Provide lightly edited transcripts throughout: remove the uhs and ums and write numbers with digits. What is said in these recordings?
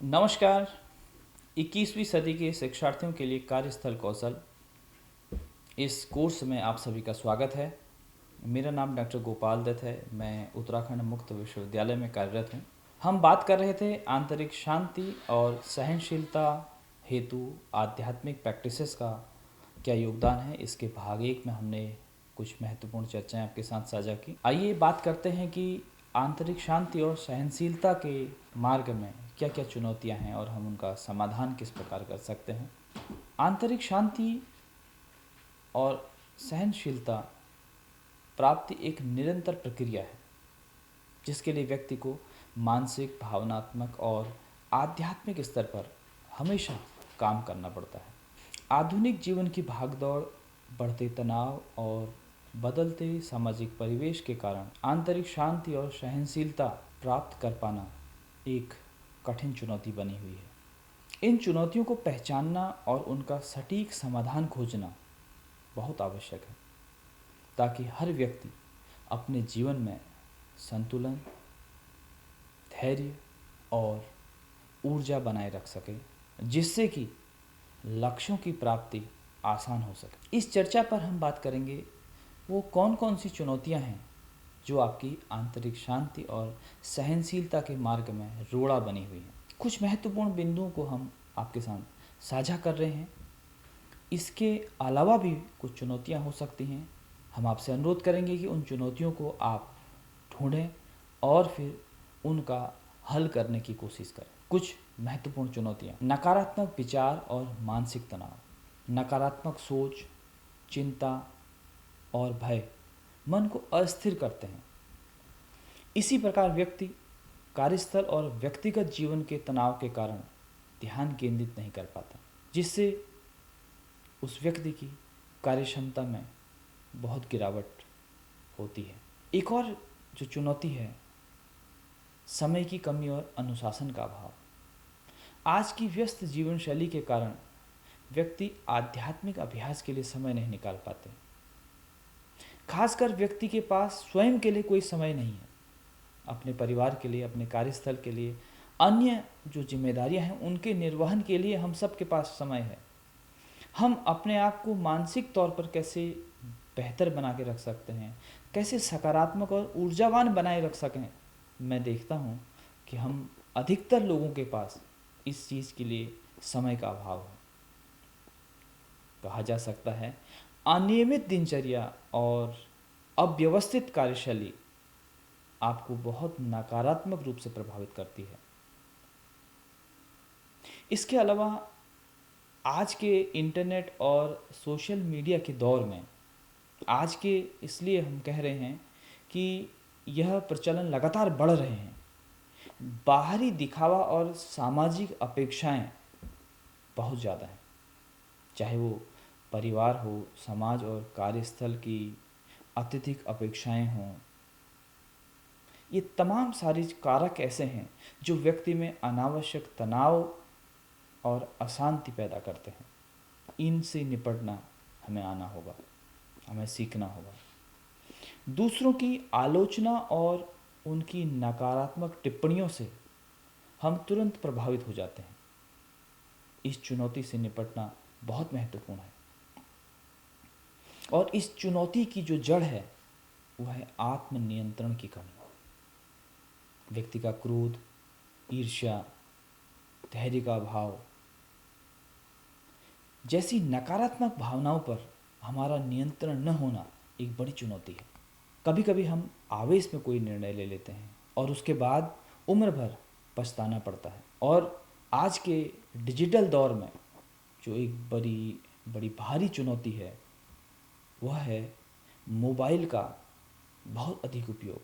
नमस्कार। 21वीं सदी के शिक्षार्थियों के लिए कार्यस्थल कौशल इस कोर्स में आप सभी का स्वागत है। मेरा नाम डॉक्टर गोपाल दत्त है। मैं उत्तराखंड मुक्त विश्वविद्यालय में कार्यरत हूँ। हम बात कर रहे थे आंतरिक शांति और सहनशीलता हेतु आध्यात्मिक प्रैक्टिसेस का क्या योगदान है। इसके भाग एक में हमने कुछ महत्वपूर्ण चर्चाएं आपके साथ साझा की। आइए बात करते हैं कि आंतरिक शांति और सहनशीलता के मार्ग में क्या क्या चुनौतियां हैं और हम उनका समाधान किस प्रकार कर सकते हैं। आंतरिक शांति और सहनशीलता प्राप्ति एक निरंतर प्रक्रिया है जिसके लिए व्यक्ति को मानसिक, भावनात्मक और आध्यात्मिक स्तर पर हमेशा काम करना पड़ता है। आधुनिक जीवन की भागदौड़, बढ़ते तनाव और बदलते सामाजिक परिवेश के कारण आंतरिक शांति और सहनशीलता प्राप्त कर पाना एक कठिन चुनौती बनी हुई है। इन चुनौतियों को पहचानना और उनका सटीक समाधान खोजना बहुत आवश्यक है ताकि हर व्यक्ति अपने जीवन में संतुलन, धैर्य और ऊर्जा बनाए रख सके, जिससे कि लक्ष्यों की प्राप्ति आसान हो सके। इस चर्चा पर हम बात करेंगे वो कौन कौन सी चुनौतियां हैं जो आपकी आंतरिक शांति और सहनशीलता के मार्ग में रोड़ा बनी हुई हैं। कुछ महत्वपूर्ण बिंदुओं को हम आपके साथ साझा कर रहे हैं। इसके अलावा भी कुछ चुनौतियां हो सकती हैं। हम आपसे अनुरोध करेंगे कि उन चुनौतियों को आप ढूंढें और फिर उनका हल करने की कोशिश करें। कुछ महत्वपूर्ण चुनौतियां: नकारात्मक विचार और मानसिक तनाव। नकारात्मक सोच, चिंता और भय मन को अस्थिर करते हैं। इसी प्रकार व्यक्ति कार्यस्थल और व्यक्तिगत जीवन के तनाव के कारण ध्यान केंद्रित नहीं कर पाता, जिससे उस व्यक्ति की कार्यक्षमता में बहुत गिरावट होती है। एक और जो चुनौती है, समय की कमी और अनुशासन का अभाव। आज की व्यस्त जीवन शैली के कारण व्यक्ति आध्यात्मिक अभ्यास के लिए समय नहीं निकाल पाते। खासकर व्यक्ति के पास स्वयं के लिए कोई समय नहीं है। अपने परिवार के लिए, अपने कार्यस्थल के लिए, अन्य जो जिम्मेदारियां हैं उनके निर्वहन के लिए हम सब के पास समय है। हम अपने आप को मानसिक तौर पर कैसे बेहतर बना के रख सकते हैं, कैसे सकारात्मक और ऊर्जावान बनाए रख सकें। मैं देखता हूँ कि हम अधिकतर लोगों के पास इस चीज़ के लिए समय का अभाव है। कहा जा सकता है अनियमित दिनचर्या और अव्यवस्थित कार्यशैली आपको बहुत नकारात्मक रूप से प्रभावित करती है। इसके अलावा आज के इंटरनेट और सोशल मीडिया के दौर में, आज के इसलिए हम कह रहे हैं कि यह प्रचलन लगातार बढ़ रहे हैं। बाहरी दिखावा और सामाजिक अपेक्षाएं बहुत ज़्यादा हैं, चाहे वो परिवार हो, समाज और कार्यस्थल की अत्यधिक अपेक्षाएं हों। ये तमाम सारे कारक ऐसे हैं जो व्यक्ति में अनावश्यक तनाव और अशांति पैदा करते हैं। इनसे निपटना हमें आना होगा, हमें सीखना होगा। दूसरों की आलोचना और उनकी नकारात्मक टिप्पणियों से हम तुरंत प्रभावित हो जाते हैं। इस चुनौती से निपटना बहुत महत्वपूर्ण है और इस चुनौती की जो जड़ है वह है आत्मनियंत्रण की कमी। व्यक्ति का क्रोध, ईर्ष्या, धैर्य का अभाव जैसी नकारात्मक भावनाओं पर हमारा नियंत्रण न होना एक बड़ी चुनौती है। कभी कभी हम आवेश में कोई निर्णय ले लेते हैं और उसके बाद उम्र भर पछताना पड़ता है। और आज के डिजिटल दौर में जो एक बड़ी बड़ी भारी चुनौती है वह है मोबाइल का बहुत अधिक उपयोग।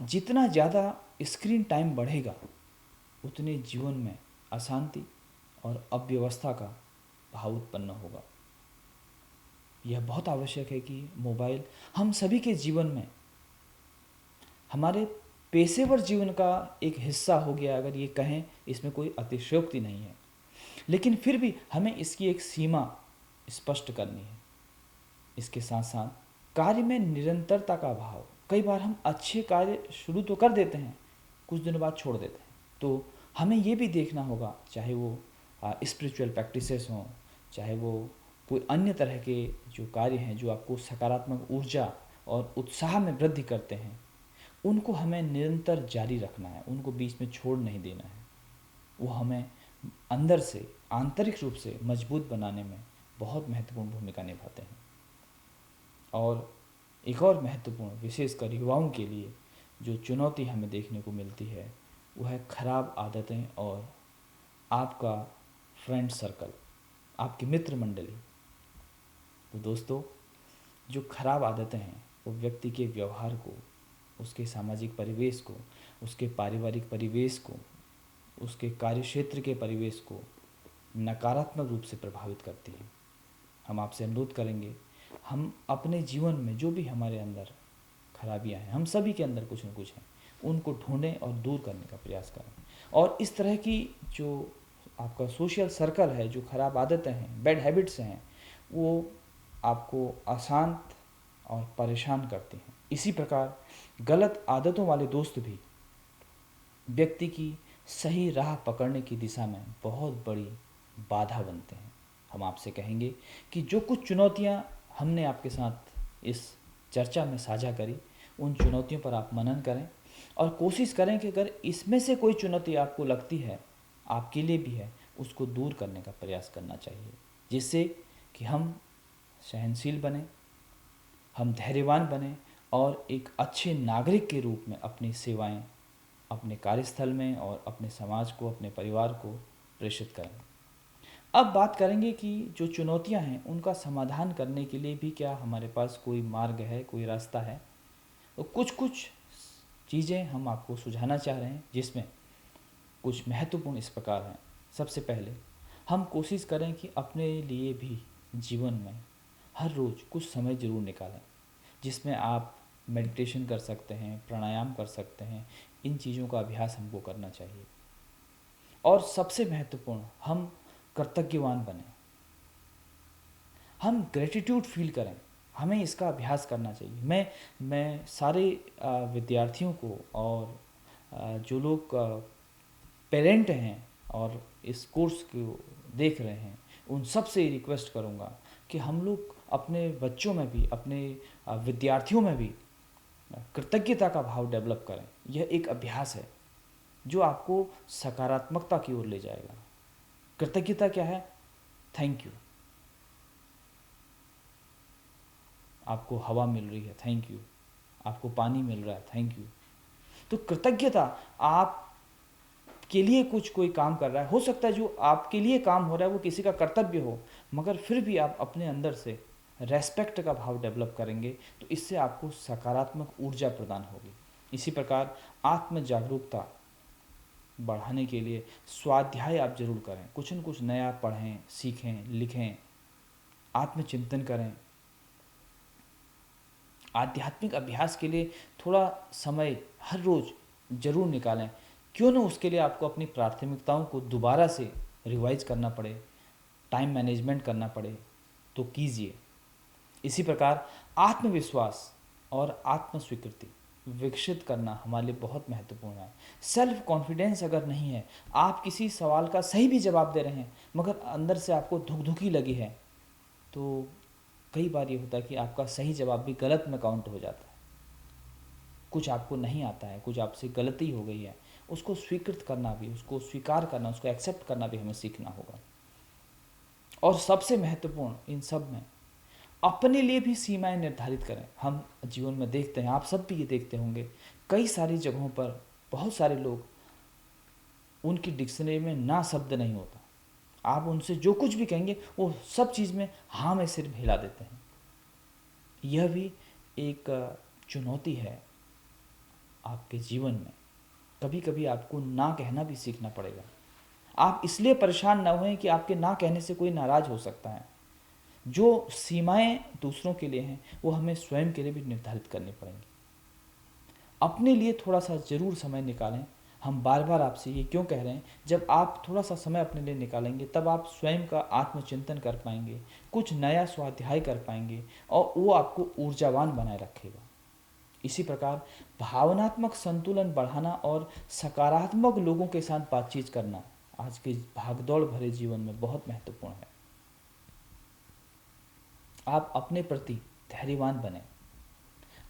जितना ज़्यादा स्क्रीन टाइम बढ़ेगा उतने जीवन में अशांति और अव्यवस्था का भाव उत्पन्न होगा। यह बहुत आवश्यक है कि मोबाइल हम सभी के जीवन में, हमारे पेशेवर जीवन का एक हिस्सा हो गया, अगर ये कहें। इसमें कोई अतिशयोक्ति नहीं है, लेकिन फिर भी हमें इसकी एक सीमा स्पष्ट करनी है। इसके साथ साथ कार्य में निरंतरता का अभाव। कई बार हम अच्छे कार्य शुरू तो कर देते हैं, कुछ दिनों बाद छोड़ देते हैं, तो हमें ये भी देखना होगा, चाहे वो स्पिरिचुअल प्रैक्टिसेस हों, चाहे वो कोई अन्य तरह के जो कार्य हैं जो आपको सकारात्मक ऊर्जा और उत्साह में वृद्धि करते हैं, उनको हमें निरंतर जारी रखना है, उनको बीच में छोड़ नहीं देना है। वो हमें अंदर से आंतरिक रूप से मजबूत बनाने में बहुत महत्वपूर्ण भूमिका निभाते हैं। और एक और महत्वपूर्ण, विशेषकर युवाओं के लिए जो चुनौती हमें देखने को मिलती है, वो है खराब आदतें और आपका फ्रेंड सर्कल, आपकी मित्र मंडली। तो दोस्तों, जो खराब आदतें हैं वो व्यक्ति के व्यवहार को, उसके सामाजिक परिवेश को, उसके पारिवारिक परिवेश को, उसके कार्यक्षेत्र के परिवेश को नकारात्मक रूप से प्रभावित करती हैं। हम आपसे अनुरोध करेंगे, हम अपने जीवन में जो भी हमारे अंदर खराबियां हैं, हम सभी के अंदर कुछ न कुछ हैं, उनको ढूंढें और दूर करने का प्रयास करें। और इस तरह की जो आपका सोशल सर्कल है, जो खराब आदतें हैं, बैड हैबिट्स हैं, वो आपको अशांत और परेशान करती हैं। इसी प्रकार गलत आदतों वाले दोस्त भी व्यक्ति की सही राह पकड़ने की दिशा में बहुत बड़ी बाधा बनते हैं। हम आपसे कहेंगे कि जो कुछ चुनौतियां हमने आपके साथ इस चर्चा में साझा करी, उन चुनौतियों पर आप मनन करें और कोशिश करें कि अगर इसमें से कोई चुनौती आपको लगती है, आपके लिए भी है, उसको दूर करने का प्रयास करना चाहिए, जिससे कि हम सहनशील बने, हम धैर्यवान बने और एक अच्छे नागरिक के रूप में अपनी सेवाएं अपने कार्यस्थल में और अपने समाज को, अपने परिवार को प्रेषित करें। अब बात करेंगे कि जो चुनौतियां हैं उनका समाधान करने के लिए भी क्या हमारे पास कोई मार्ग है, कोई रास्ता है। तो कुछ चीज़ें हम आपको सुझाना चाह रहे हैं, जिसमें कुछ महत्वपूर्ण इस प्रकार हैं। सबसे पहले हम कोशिश करें कि अपने लिए भी जीवन में हर रोज़ कुछ समय ज़रूर निकालें, जिसमें आप मेडिटेशन कर सकते हैं, प्राणायाम कर सकते हैं। इन चीज़ों का अभ्यास हमको करना चाहिए। और सबसे महत्वपूर्ण, हम कर्तव्यवान बने, हम ग्रेटिट्यूड फील करें, हमें इसका अभ्यास करना चाहिए। मैं सारे विद्यार्थियों को और जो लोग पेरेंट हैं और इस कोर्स को देख रहे हैं, उन सब से रिक्वेस्ट करूँगा कि हम लोग अपने बच्चों में भी, अपने विद्यार्थियों में भी कृतज्ञता का भाव डेवलप करें। यह एक अभ्यास है जो आपको सकारात्मकता की ओर ले जाएगा। कृतज्ञता क्या है? Thank you. आपको हवा मिल रही है, थैंक यू। आपको पानी मिल रहा है, थैंक यू। तो कृतज्ञता, आप के लिए कुछ कोई काम कर रहा है, हो सकता है जो आपके लिए काम हो रहा है वो किसी का कर्तव्य हो, मगर फिर भी आप अपने अंदर से रेस्पेक्ट का भाव डेवलप करेंगे तो इससे आपको सकारात्मक ऊर्जा प्रदान होगी। इसी प्रकार आत्म जागरूकता बढ़ाने के लिए स्वाध्याय आप जरूर करें, कुछ न कुछ नया पढ़ें, सीखें, लिखें, आत्मचिंतन करें। आध्यात्मिक अभ्यास के लिए थोड़ा समय हर रोज़ जरूर निकालें। क्यों ना उसके लिए आपको अपनी प्राथमिकताओं को दोबारा से रिवाइज करना पड़े, टाइम मैनेजमेंट करना पड़े, तो कीजिए। इसी प्रकार आत्मविश्वास और आत्म स्वीकृति विकसित करना हमारे लिए बहुत महत्वपूर्ण है। सेल्फ कॉन्फिडेंस अगर नहीं है, आप किसी सवाल का सही भी जवाब दे रहे हैं मगर अंदर से आपको धुक लगी है, तो कई बार ये होता है कि आपका सही जवाब भी गलत में काउंट हो जाता है। कुछ आपको नहीं आता है, कुछ आपसे गलती हो गई है, उसको स्वीकृत करना भी, उसको स्वीकार करना, उसको एक्सेप्ट करना भी हमें सीखना होगा। और सबसे महत्वपूर्ण इन सब में अपने लिए भी सीमाएं निर्धारित करें। हम जीवन में देखते हैं, आप सब भी ये देखते होंगे, कई सारी जगहों पर बहुत सारे लोग, उनकी डिक्शनरी में ना शब्द नहीं होता, आप उनसे जो कुछ भी कहेंगे वो सब चीज़ में हाँ में सिर हिला देते हैं। यह भी एक चुनौती है आपके जीवन में। कभी कभी आपको ना कहना भी सीखना पड़ेगा। आप इसलिए परेशान ना हों कि आपके ना कहने से कोई नाराज़ हो सकता है। जो सीमाएं दूसरों के लिए हैं वो हमें स्वयं के लिए भी निर्धारित करनी पड़ेंगी। अपने लिए थोड़ा सा ज़रूर समय निकालें। हम बार बार आपसे ये क्यों कह रहे हैं, जब आप थोड़ा सा समय अपने लिए निकालेंगे तब आप स्वयं का आत्मचिंतन कर पाएंगे, कुछ नया स्वाध्याय कर पाएंगे और वो आपको ऊर्जावान बनाए रखेगा। इसी प्रकार भावनात्मक संतुलन बढ़ाना और सकारात्मक लोगों के साथ बातचीत करना आज के भागदौड़ भरे जीवन में बहुत महत्वपूर्ण है। आप अपने प्रति धैर्यवान बने,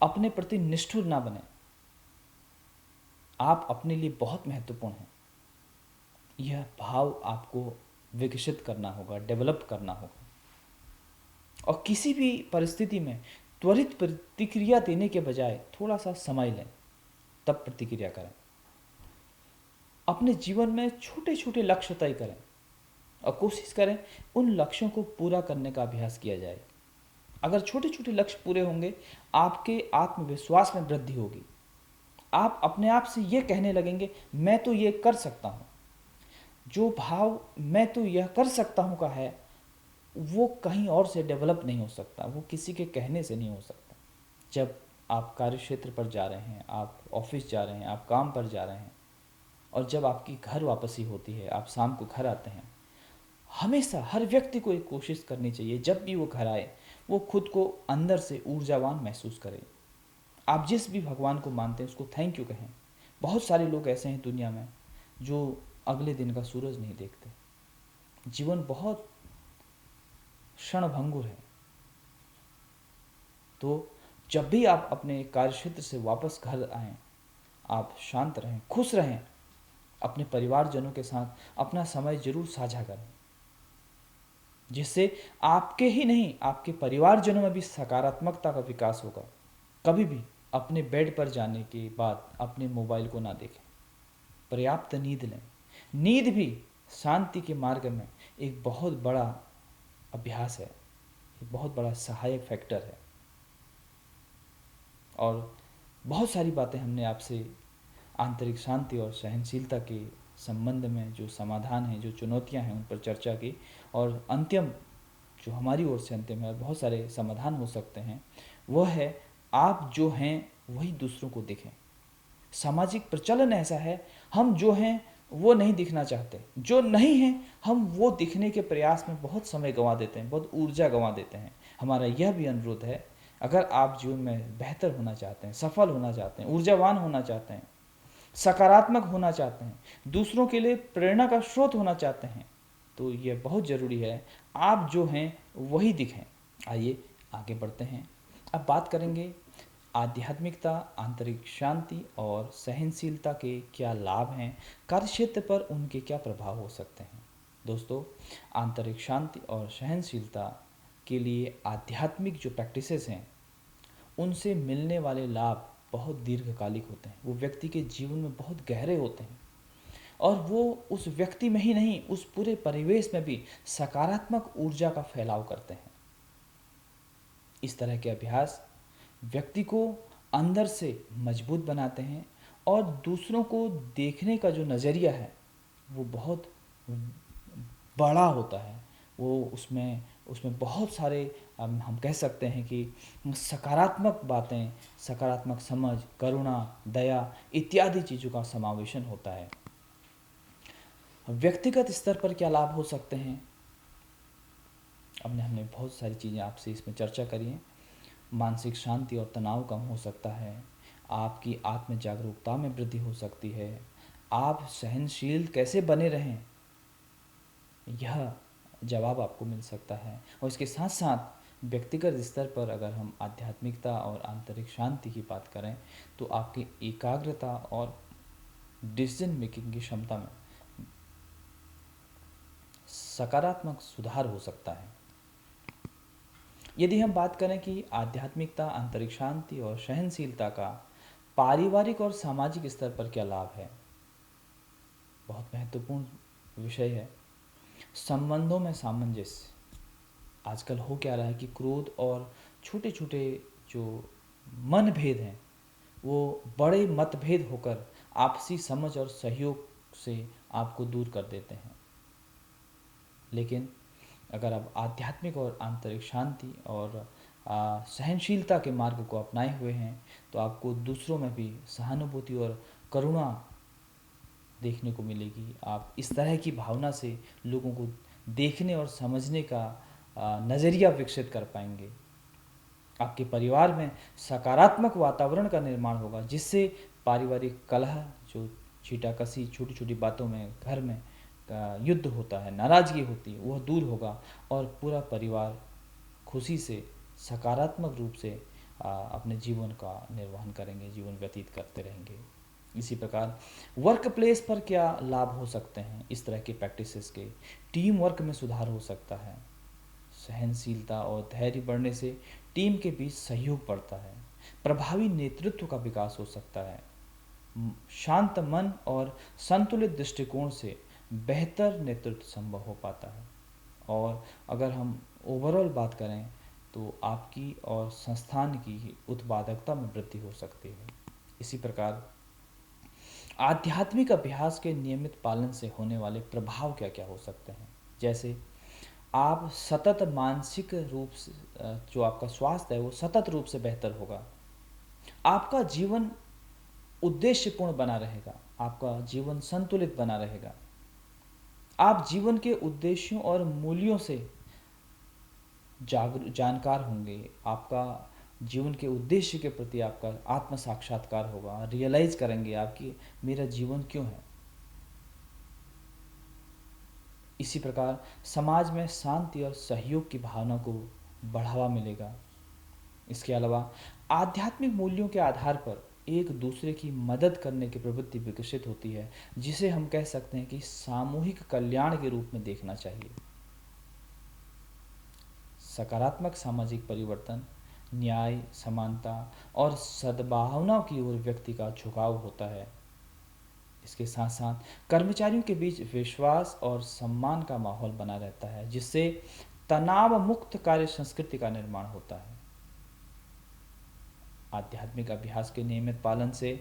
अपने प्रति निष्ठुर ना बने। आप अपने लिए बहुत महत्वपूर्ण हैं। यह भाव आपको विकसित करना होगा, डेवलप करना होगा। और किसी भी परिस्थिति में त्वरित प्रतिक्रिया देने के बजाय थोड़ा सा समय लें, तब प्रतिक्रिया करें। अपने जीवन में छोटे छोटे लक्ष्य तय करें और कोशिश करें उन लक्ष्यों को पूरा करने का अभ्यास किया जाए। अगर छोटे छोटे लक्ष्य पूरे होंगे, आपके आत्मविश्वास में वृद्धि होगी। आप अपने आप से ये कहने लगेंगे, मैं तो ये कर सकता हूँ। जो भाव मैं तो यह कर सकता हूँ का है, वो कहीं और से डेवलप नहीं हो सकता, वो किसी के कहने से नहीं हो सकता। जब आप कार्यक्षेत्र पर जा रहे हैं, आप ऑफिस जा रहे हैं, आप काम पर जा रहे हैं, और जब आपकी घर वापसी होती है, आप शाम को घर आते हैं, हमेशा हर व्यक्ति को एक कोशिश करनी चाहिए, जब भी वो घर आए वो खुद को अंदर से ऊर्जावान महसूस करे। आप जिस भी भगवान को मानते हैं उसको थैंक यू कहें। बहुत सारे लोग ऐसे हैं दुनिया में जो अगले दिन का सूरज नहीं देखते। जीवन बहुत क्षणभंगुर है। तो जब भी आप अपने कार्यक्षेत्र से वापस घर आएं, आप शांत रहें, खुश रहें। अपने परिवारजनों के साथ अपना समय जरूर साझा करें, जिससे आपके ही नहीं आपके परिवारजनों में भी सकारात्मकता का विकास होगा। कभी भी अपने बेड पर जाने के बाद अपने मोबाइल को ना देखें। पर्याप्त नींद लें। नींद भी शांति के मार्ग में एक बहुत बड़ा अभ्यास है, एक बहुत बड़ा सहायक फैक्टर है। और बहुत सारी बातें हमने आपसे आंतरिक शांति और सहनशीलता के संबंध में जो समाधान हैं, जो चुनौतियां हैं, उन पर चर्चा की। और अंतिम जो हमारी ओर से अंतिम है, बहुत सारे समाधान हो सकते हैं, वह है आप जो हैं वही दूसरों को दिखें। सामाजिक प्रचलन ऐसा है, हम जो हैं वो नहीं दिखना चाहते, जो नहीं हैं हम वो दिखने के प्रयास में बहुत समय गंवा देते हैं, बहुत ऊर्जा गंवा देते हैं। हमारा यह भी अनुरोध है, अगर आप जीवन में बेहतर होना चाहते हैं, सफल होना चाहते हैं, ऊर्जावान होना चाहते हैं, सकारात्मक होना चाहते हैं, दूसरों के लिए प्रेरणा का स्रोत होना चाहते हैं, तो यह बहुत ज़रूरी है आप जो हैं वही दिखें। आइए आगे बढ़ते हैं। अब बात करेंगे आध्यात्मिकता, आंतरिक शांति और सहनशीलता के क्या लाभ हैं, कार्यक्षेत्र पर उनके क्या प्रभाव हो सकते हैं। दोस्तों, आंतरिक शांति और सहनशीलता के लिए आध्यात्मिक जो प्रैक्टिसेस हैं, उनसे मिलने वाले लाभ बहुत दीर्घकालिक होते हैं। वो व्यक्ति के जीवन में बहुत गहरे होते हैं और वो उस व्यक्ति में ही नहीं, उस पूरे परिवेश में भी सकारात्मक ऊर्जा का फैलाव करते हैं। इस तरह के अभ्यास व्यक्ति को अंदर से मजबूत बनाते हैं और दूसरों को देखने का जो नज़रिया है वो बहुत बड़ा होता है। वो उसमें उसमें बहुत सारे हम कह सकते हैं कि सकारात्मक बातें, सकारात्मक समझ, करुणा, दया इत्यादि चीज़ों का समावेशन होता है। व्यक्तिगत स्तर पर क्या लाभ हो सकते हैं, हमने बहुत सारी चीज़ें आपसे इसमें चर्चा करी हैं। मानसिक शांति और तनाव कम हो सकता है, आपकी आत्म जागरूकता में वृद्धि हो सकती है, आप सहनशील कैसे बने रहें यह जवाब आपको मिल सकता है। और इसके साथ साथ व्यक्तिगत स्तर पर अगर हम आध्यात्मिकता और आंतरिक शांति की बात करें तो आपकी एकाग्रता और डिसीजन मेकिंग की क्षमता में सकारात्मक सुधार हो सकता है। यदि हम बात करें कि आध्यात्मिकता, आंतरिक शांति और सहनशीलता का पारिवारिक और सामाजिक स्तर पर क्या लाभ है, बहुत महत्वपूर्ण विषय है। संबंधों में सामंजस्य। आजकल हो क्या रहा है कि क्रोध और छोटे छोटे जो मनभेद हैं वो बड़े मतभेद होकर आपसी समझ और सहयोग से आपको दूर कर देते हैं। लेकिन अगर आप आध्यात्मिक और आंतरिक शांति और सहनशीलता के मार्ग को अपनाए हुए हैं तो आपको दूसरों में भी सहानुभूति और करुणा देखने को मिलेगी। आप इस तरह की भावना से लोगों को देखने और समझने का नज़रिया विकसित कर पाएंगे। आपके परिवार में सकारात्मक वातावरण का निर्माण होगा, जिससे पारिवारिक कलह, जो छीटाकशी छोटी छोटी बातों में घर में युद्ध होता है, नाराजगी होती है, वह दूर होगा और पूरा परिवार खुशी से सकारात्मक रूप से अपने जीवन का निर्वहन करेंगे, जीवन व्यतीत करते रहेंगे। इसी प्रकार वर्क प्लेस पर क्या लाभ हो सकते हैं इस तरह के प्रैक्टिसेस के? टीम वर्क में सुधार हो सकता है। सहनशीलता और धैर्य बढ़ने से टीम के बीच सहयोग बढ़ता है। प्रभावी नेतृत्व का विकास हो सकता है। शांत मन और संतुलित दृष्टिकोण से बेहतर नेतृत्व संभव हो पाता है। और अगर हम ओवरऑल बात करें तो आपकी और संस्थान की उत्पादकता में वृद्धि हो सकती है। इसी प्रकार आध्यात्मिक अभ्यास के नियमित पालन से होने वाले प्रभाव क्या क्या हो सकते हैं? जैसे आप सतत मानसिक रूप से जो आपका स्वास्थ्य है वो सतत रूप से बेहतर होगा। आपका जीवन उद्देश्यपूर्ण बना रहेगा, आपका जीवन संतुलित बना रहेगा। आप जीवन के उद्देश्यों और मूल्यों से जानकार होंगे। आपका जीवन के उद्देश्य के प्रति आपका आत्म साक्षात्कार होगा। रियलाइज करेंगे आप कि मेरा जीवन क्यों है। इसी प्रकार समाज में शांति और सहयोग की भावना को बढ़ावा मिलेगा। इसके अलावा आध्यात्मिक मूल्यों के आधार पर एक दूसरे की मदद करने की प्रवृत्ति विकसित होती है, जिसे हम कह सकते हैं कि सामूहिक कल्याण के रूप में देखना चाहिए। सकारात्मक सामाजिक परिवर्तन, न्याय, समानता और सद्भावना की ओर व्यक्ति का झुकाव होता है। इसके साथ साथ कर्मचारियों के बीच विश्वास और सम्मान का माहौल बना रहता है, जिससे तनाव मुक्त कार्य संस्कृति का निर्माण होता है। आध्यात्मिक अभ्यास के नियमित पालन से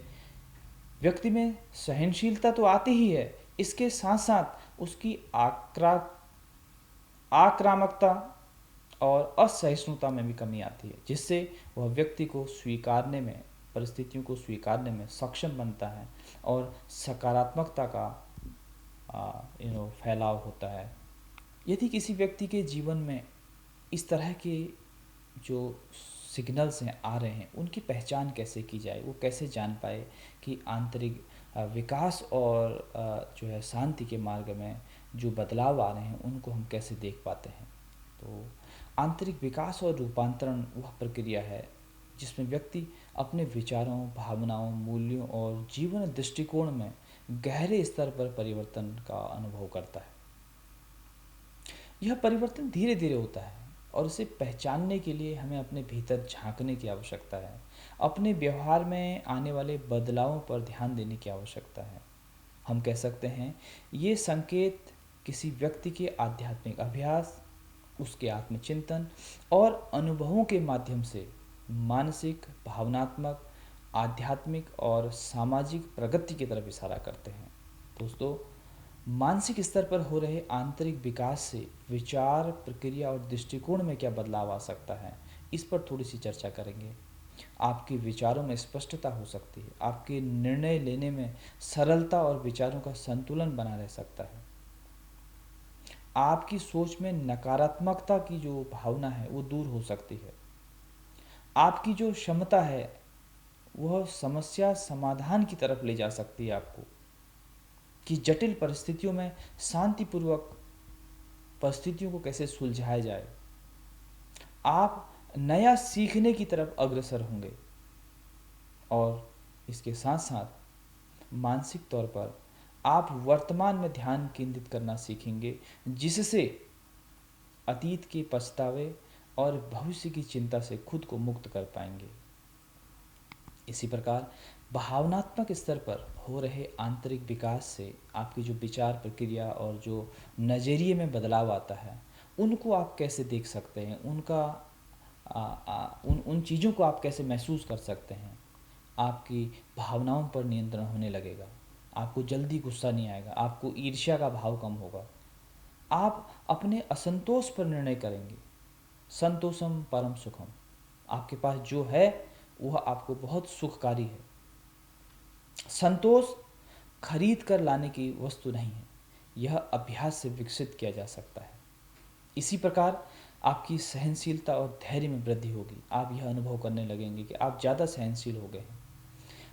व्यक्ति में सहनशीलता तो आती ही है, इसके साथ साथ उसकी आक्रामकता और असहिष्णुता में भी कमी आती है, जिससे वह व्यक्ति को स्वीकारने में, परिस्थितियों को स्वीकारने में सक्षम बनता है और सकारात्मकता का फैलाव होता है। यदि किसी व्यक्ति के जीवन में इस तरह के जो सिग्नल्स हैं आ रहे हैं, उनकी पहचान कैसे की जाए, वो कैसे जान पाए कि आंतरिक विकास और जो है शांति के मार्ग में जो बदलाव आ रहे हैं उनको हम कैसे देख पाते हैं? तो आंतरिक विकास और रूपांतरण वह प्रक्रिया है जिसमें व्यक्ति अपने विचारों, भावनाओं, मूल्यों और जीवन दृष्टिकोण में गहरे स्तर पर परिवर्तन का अनुभव करता है। यह परिवर्तन धीरे धीरे होता है और इसे पहचानने के लिए हमें अपने भीतर झांकने की आवश्यकता है। अपने व्यवहार में आने वाले बदलावों पर ध्यान देने की आवश्यकता है। हम कह सकते हैं ये संकेत किसी व्यक्ति के आध्यात्मिक अभ्यास, उसके आत्मचिंतन और अनुभवों के माध्यम से मानसिक, भावनात्मक, आध्यात्मिक और सामाजिक प्रगति की तरफ इशारा करते हैं। दोस्तों, मानसिक स्तर पर हो रहे आंतरिक विकास से विचार, प्रक्रिया और दृष्टिकोण में क्या बदलाव आ सकता है, इस पर थोड़ी सी चर्चा करेंगे। आपके विचारों में स्पष्टता हो सकती है, आपके निर्णय लेने में सरलता और विचारों का संतुलन बना रह सकता है। आपकी सोच में नकारात्मकता की जो भावना है वो दूर हो सकती है। आपकी जो क्षमता है वह समस्या समाधान की तरफ ले जा सकती है आपको, कि जटिल परिस्थितियों में शांतिपूर्वक परिस्थितियों को कैसे सुलझाया जाए। आप नया सीखने की तरफ अग्रसर होंगे और इसके साथ साथ मानसिक तौर पर आप वर्तमान में ध्यान केंद्रित करना सीखेंगे, जिससे अतीत के पछतावे और भविष्य की चिंता से खुद को मुक्त कर पाएंगे। इसी प्रकार भावनात्मक स्तर पर हो रहे आंतरिक विकास से आपकी जो विचार प्रक्रिया और जो नज़रिए में बदलाव आता है, उनको आप कैसे देख सकते हैं, उनका उन चीज़ों को आप कैसे महसूस कर सकते हैं। आपकी भावनाओं पर नियंत्रण होने लगेगा, आपको जल्दी गुस्सा नहीं आएगा, आपको ईर्ष्या का भाव कम होगा। आप अपने असंतोष पर निर्णय करेंगे। संतोषम परम सुखम, आपके पास जो है वह आपको बहुत सुखकारी है। संतोष खरीद कर लाने की वस्तु नहीं है, यह अभ्यास से विकसित किया जा सकता है। इसी प्रकार आपकी सहनशीलता और धैर्य में वृद्धि होगी। आप यह अनुभव करने लगेंगे कि आप ज़्यादा सहनशील हो गए हैं।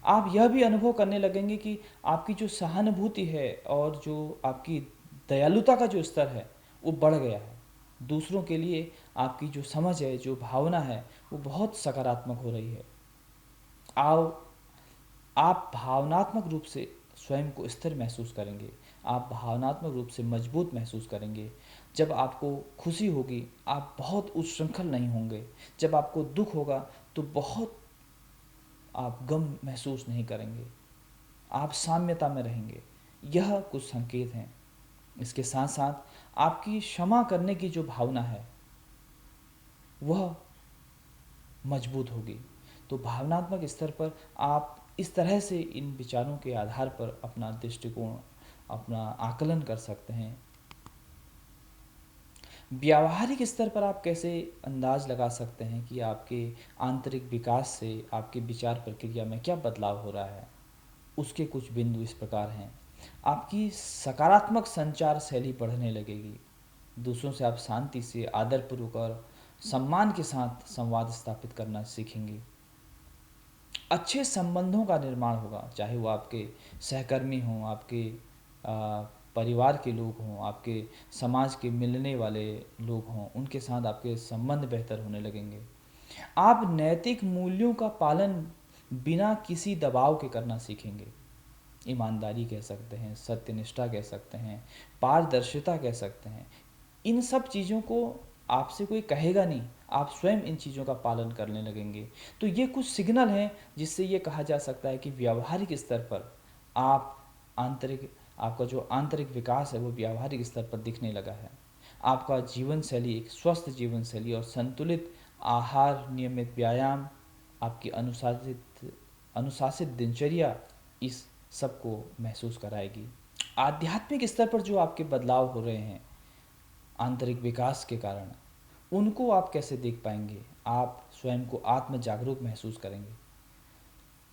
आप यह भी अनुभव करने लगेंगे कि आपकी जो सहानुभूति है और जो आपकी दयालुता का जो स्तर है वो बढ़ गया है। दूसरों के लिए आपकी जो समझ है, जो भावना है, वो बहुत सकारात्मक हो रही है। आओ आप भावनात्मक रूप से स्वयं को स्थिर महसूस करेंगे। आप भावनात्मक रूप से मजबूत महसूस करेंगे। जब आपको खुशी होगी आप बहुत उच्छृंखल नहीं होंगे। जब आपको दुख होगा तो बहुत आप गम महसूस नहीं करेंगे। आप साम्यता में रहेंगे। यह कुछ संकेत हैं। इसके साथ साथ आपकी क्षमा करने की जो भावना है वह मजबूत होगी। तो भावनात्मक स्तर पर आप इस तरह से इन विचारों के आधार पर अपना दृष्टिकोण, अपना आकलन कर सकते हैं। व्यावहारिक स्तर पर आप कैसे अंदाज लगा सकते हैं कि आपके आंतरिक विकास से आपके विचार प्रक्रिया में क्या बदलाव हो रहा है? उसके कुछ बिंदु इस प्रकार हैं। आपकी सकारात्मक संचार शैली बढ़ने लगेगी। दूसरों से आप शांति से, आदरपूर्वक और सम्मान के साथ संवाद स्थापित करना सीखेंगे। अच्छे संबंधों का निर्माण होगा, चाहे वो आपके सहकर्मी हों, आपके परिवार के लोग हों, आपके समाज के मिलने वाले लोग हों, उनके साथ आपके संबंध बेहतर होने लगेंगे। आप नैतिक मूल्यों का पालन बिना किसी दबाव के करना सीखेंगे। ईमानदारी कह सकते हैं, सत्यनिष्ठा कह सकते हैं, पारदर्शिता कह सकते हैं। इन सब चीज़ों को आपसे कोई कहेगा नहीं, आप स्वयं इन चीज़ों का पालन करने लगेंगे। तो ये कुछ सिग्नल हैं जिससे ये कहा जा सकता है कि व्यावहारिक स्तर पर आप आंतरिक आपका जो आंतरिक विकास है वो व्यावहारिक स्तर पर दिखने लगा है। आपका जीवन शैली एक स्वस्थ जीवन शैली और संतुलित आहार, नियमित व्यायाम, आपकी अनुशासित अनुशासित दिनचर्या इस सब को महसूस कराएगी। आध्यात्मिक स्तर पर जो आपके बदलाव हो रहे हैं आंतरिक विकास के कारण, उनको आप कैसे देख पाएंगे? आप स्वयं को आत्म जागरूक महसूस करेंगे।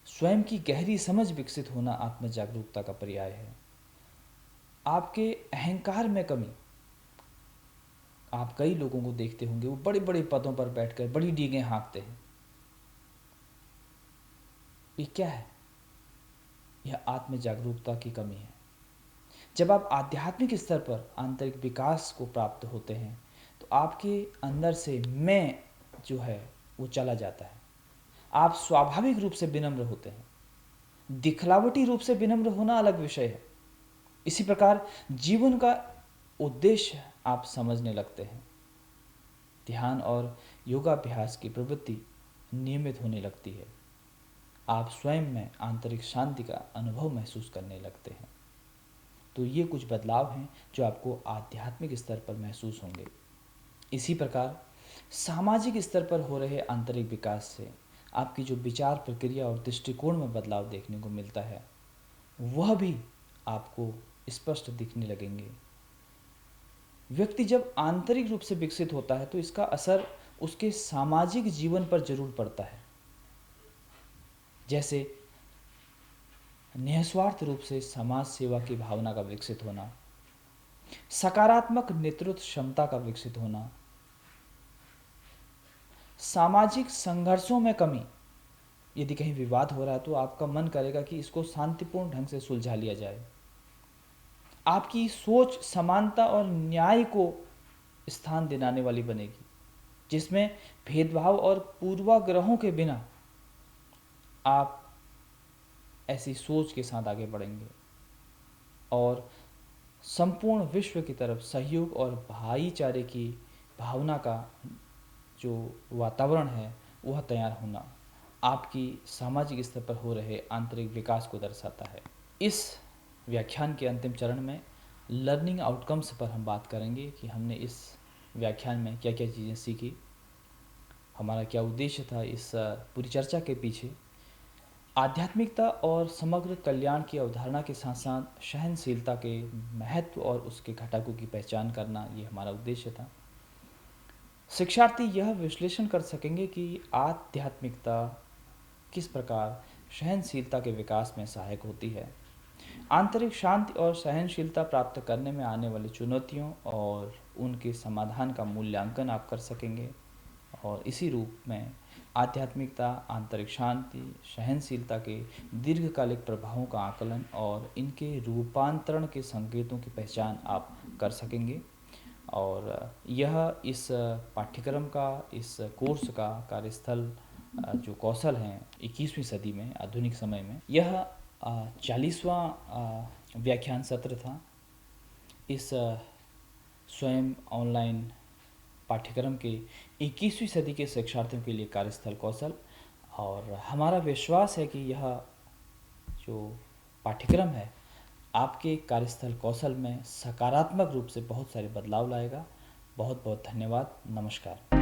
स्वयं की गहरी समझ विकसित होना आत्म जागरूकता का पर्याय है। आपके अहंकार में कमी। आप कई लोगों को देखते होंगे वो बड़े बड़े पदों पर बैठकर बड़ी डींगें हाँकते हैं। ये क्या है? यह आत्म जागरूकता की कमी है। जब आप आध्यात्मिक स्तर पर आंतरिक विकास को प्राप्त होते हैं तो आपके अंदर से मैं जो है वो चला जाता है। आप स्वाभाविक रूप से विनम्र होते हैं। दिखलावटी रूप से विनम्र होना अलग विषय है। इसी प्रकार जीवन का उद्देश्य आप समझने लगते हैं। ध्यान और योगाभ्यास की प्रवृत्ति नियमित होने लगती है। आप स्वयं में आंतरिक शांति का अनुभव महसूस करने लगते हैं। तो ये कुछ बदलाव हैं जो आपको आध्यात्मिक स्तर पर महसूस होंगे। इसी प्रकार सामाजिक स्तर पर हो रहे आंतरिक विकास से आपकी जो विचार प्रक्रिया और दृष्टिकोण में बदलाव देखने को मिलता है वह भी आपको स्पष्ट दिखने लगेंगे। व्यक्ति जब आंतरिक रूप से विकसित होता है तो इसका असर उसके सामाजिक जीवन पर जरूर पड़ता है। जैसे निस्वार्थ रूप से समाज सेवा की भावना का विकसित होना, सकारात्मक नेतृत्व क्षमता का विकसित होना, सामाजिक संघर्षों में कमी। यदि कहीं विवाद हो रहा है तो आपका मन करेगा कि इसको शांतिपूर्ण ढंग से सुलझा लिया जाए। आपकी सोच समानता और न्याय को स्थान दिलाने वाली बनेगी, जिसमें भेदभाव और पूर्वाग्रहों के बिना आप ऐसी सोच के साथ आगे बढ़ेंगे और संपूर्ण विश्व की तरफ सहयोग और भाईचारे की भावना का जो वातावरण है वह तैयार होना आपकी सामाजिक स्तर पर हो रहे आंतरिक विकास को दर्शाता है। इस व्याख्यान के अंतिम चरण में लर्निंग आउटकम्स पर हम बात करेंगे कि हमने इस व्याख्यान में क्या क्या चीज़ें सीखी, हमारा क्या उद्देश्य था इस पूरी चर्चा के पीछे। आध्यात्मिकता और समग्र कल्याण की अवधारणा के साथ साथ सहनशीलता के महत्व और उसके घटकों की पहचान करना ये हमारा उद्देश्य था। शिक्षार्थी यह विश्लेषण कर सकेंगे कि आध्यात्मिकता किस प्रकार सहनशीलता के विकास में सहायक होती है। आंतरिक शांति और सहनशीलता प्राप्त करने में आने वाली चुनौतियों और उनके समाधान का मूल्यांकन आप कर सकेंगे। और इसी रूप में आध्यात्मिकता, आंतरिक शांति, सहनशीलता के दीर्घकालिक प्रभावों का आकलन और इनके रूपांतरण के संकेतों की पहचान आप कर सकेंगे। और यह इस पाठ्यक्रम का, इस कोर्स का कार्यस्थल जो कौशल हैं 21वीं सदी में, आधुनिक समय में, यह 40वां व्याख्यान सत्र था इस स्वयं ऑनलाइन पाठ्यक्रम के 21वीं सदी के शिक्षार्थियों के लिए कार्यस्थल कौशल। और हमारा विश्वास है कि यह जो पाठ्यक्रम है आपके कार्यस्थल कौशल में सकारात्मक रूप से बहुत सारे बदलाव लाएगा। बहुत बहुत धन्यवाद। नमस्कार।